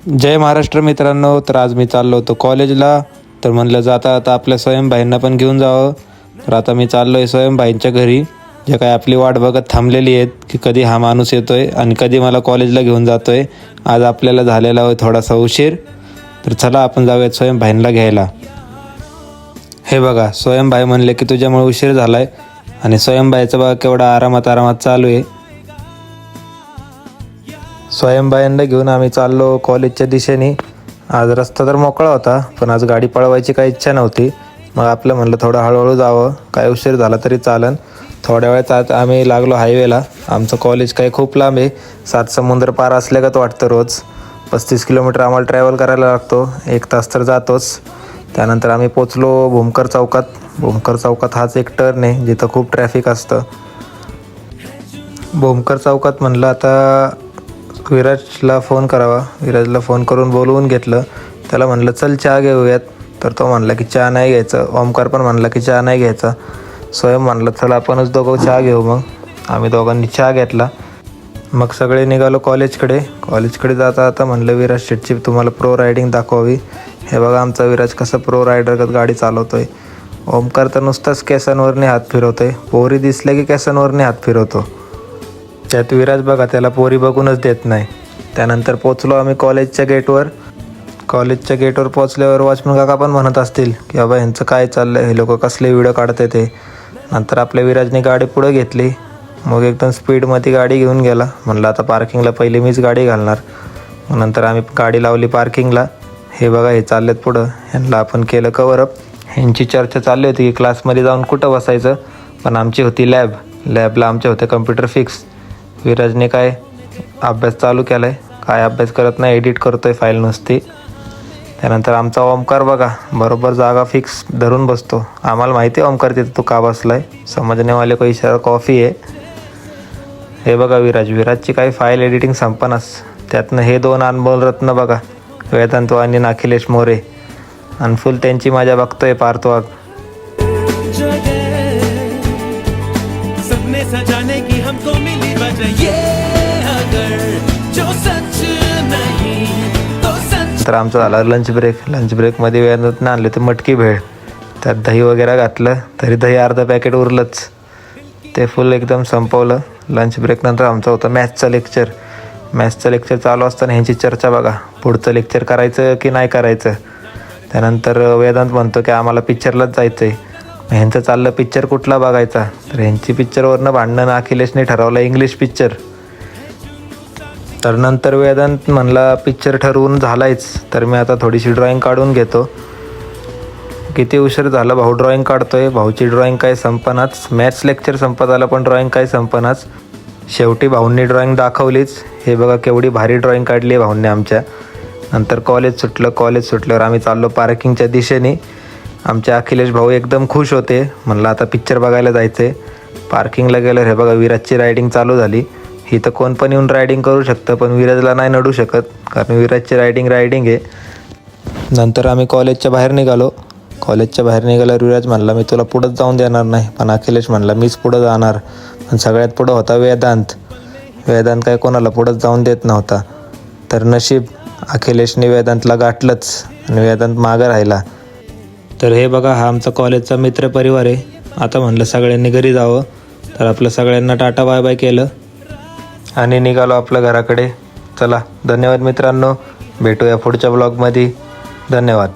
जय महाराष्ट्र मित्रांनो. तर आज मी चाललो होतो कॉलेजला. तर म्हणलं जाता आता आपल्या स्वयंभाईंना पण घेऊन जावं. तर आता मी चाललो आहे स्वयंभाईंच्या घरी, जे काय आपली वाट बघत थांबलेली आहेत की कधी हा माणूस येतोय आणि कधी मला कॉलेजला घेऊन जातोय. आज आपल्याला झालेला आहे थोडासा उशीर. तर चला आपण जाऊयात स्वयंभाईंना घ्यायला. हे बघा, स्वयंभाई म्हणले की तुझ्यामुळे उशीर झालाय आणि स्वयंभाईचं बघा केवढा आरामात चालू आहे. स्वयंभाईंना घेऊन आम्ही चाललो कॉलेजच्या दिशेने. आज रस्ता तर मोकळा होता, पण आज गाडी पळवायची काही इच्छा नव्हती. मग आपलं म्हणलं थोडं हळूहळू जावं, काय उशीर झाला तरी चालन. थोड्या वेळात आज आम्ही लागलो हायवेला. आमचं कॉलेज काही खूप लांब आहे, 7 समुद्र पार असल्यागत वाटतं. रोज 35 किलोमीटर आम्हाला ट्रॅव्हल करायला लागतो, 1 तास तर जातोच. त्यानंतर आम्ही पोचलो भूमकर चौकात. भूमकर चौकात हाच एक टर्न आहे जिथं खूप ट्रॅफिक असतं. भूमकर चौकात म्हणलं आता विराजला फोन करावा. विराजला फोन करून बोलवून घेतलं. त्याला म्हणलं चल चहा घेऊयात. तर तो म्हणला की चहा नाही घ्यायचं. ओमकार पण म्हणला की चहा नाही घ्यायचा. स्वयं म्हणलं चला आपणच दोघं चहा घेऊ. मग आम्ही दोघांनी चहा घेतला. मग सगळे निघालो कॉलेजकडे जाता आता म्हणलं विराज शेटची तुम्हाला प्रो रायडिंग दाखवावी. हे बघा आमचा विराज कसं प्रो रायडरगत गाडी चालवतोय. ओमकार तर नुसताच केसांवरने हात फिरवतोय. पोरी दिसल्या की केसांवरने हात फिरवतो. त्यात विराज बघा त्याला पोरी बघूनच देत नाही. त्यानंतर पोचलो आम्ही कॉलेजच्या गेटवर पोचल्यावर वॉचमन काका पण म्हणत असतील की बाबा ह्यांचं काय चाललं आहे, हे लोक कसले व्हिडिओ काढत ते. नंतर आपल्या विराजने गाडी पुढं घेतली. मग एकदम स्पीडमध्ये गाडी घेऊन गेला. म्हणलं आता पार्किंगला पहिली मीच गाडी घालणार. मग नंतर आम्ही गाडी लावली पार्किंगला. हे बघा हे चाललेत पुढं. ह्यांना आपण केलं कवरअप. ह्यांची चर्चा चालली होती की क्लासमध्ये जाऊन कुठं बसायचं, पण आमची होती लॅबला आमचे होते कम्प्युटर फिक्स. विराजने काय अभ्यास चालू केला आहे, काय अभ्यास करत नाही, एडिट करतोय फाईल नुसती. त्यानंतर आमचा ओमकार बघा बरोबर जागा फिक्स धरून बसतो. आम्हाला माहिती आहे ओमकार तिथं तो का बसलाय. समजनेवाले को इशारा कॉफी आहे. हे बघा विराजची काही फाईल एडिटिंग संपनास. त्यातनं हे 2 अनमोल रत्न बघा, वेदांत आणि अखिलेश मोरे. आणि फुल त्यांची मजा बघतोय पार्थवाग. सजाने की हमको मिली वजह ये अगर जो सच नहीं तो सच. तर आमचा झाला लंच ब्रेकमध्ये वेदांतनं आणले ते मटकी भेळ. त्यात दही वगैरे घातलं तरी दही अर्धा पॅकेट उरलंच. ते फुल एकदम संपवलं. लंच ब्रेकनंतर आमचं होतं मॅथ्सचं लेक्चर चालू असताना ह्यांची चर्चा बघा, पुढचं लेक्चर करायचं की नाही करायचं. त्यानंतर वेदांत म्हणतो की आम्हाला पिक्चरलाच जायचं आहे. ह्यांचं चाललं पिक्चर कुठला बघायचा. तर ह्यांची पिक्चरवरनं भांडणं अखिलेशने ठरवलं इंग्लिश पिक्चर. तर नंतर वेदांत म्हणला पिक्चर ठरवून झालायच, तर मी आता थोडीशी ड्रॉइंग काढून घेतो. किती उशीर झाला भाऊ ड्रॉइंग काढतोय. भाऊची ड्रॉइंग काय संपनाच. मॅथ्स लेक्चर संपत आलं पण ड्रॉइंग काय संपनाच. शेवटी भाऊंनी ड्रॉइंग दाखवलीच. हे बघा केवढी भारी ड्रॉइंग काढली आहे भाऊंनी आमच्या. नंतर कॉलेज सुटल्यावर आम्ही चाललो पार्किंगच्या दिशेने. आमचे अखिलेश भाऊ एकदम खुश होते. म्हणलं आता पिक्चर बघायला जायचं आहे. पार्किंगला गेलं. हे बघा विराजची रायडिंग चालू झाली. ही तर कोण पण येऊन रायडिंग करू शकतं, पण विराजला नाही नडू शकत, कारण विराजची रायडिंग आहे. नंतर आम्ही कॉलेजच्या बाहेर निघाल्यावर विराज म्हणला मी तुला पुढंच जाऊन देणार नाही, पण अखिलेश म्हणला मीच पुढं जाणार. पण सगळ्यात पुढं होता वेदांत काय कोणाला पुढंच जाऊन देत नव्हता. तर नशीब अखिलेशने वेदांतला गाठलंच आणि वेदांत मागं राहिला. तर हे बघा हा आमचा कॉलेजचा मित्रपरिवार आहे. आता म्हणलं सगळ्यांनी घरी जावं. तर आपलं सगळ्यांना टाटा बाय बाय केलं आणि निघालो आपल्या घराकडे. चला धन्यवाद मित्रांनो, भेटूया पुढच्या ब्लॉगमध्ये. धन्यवाद.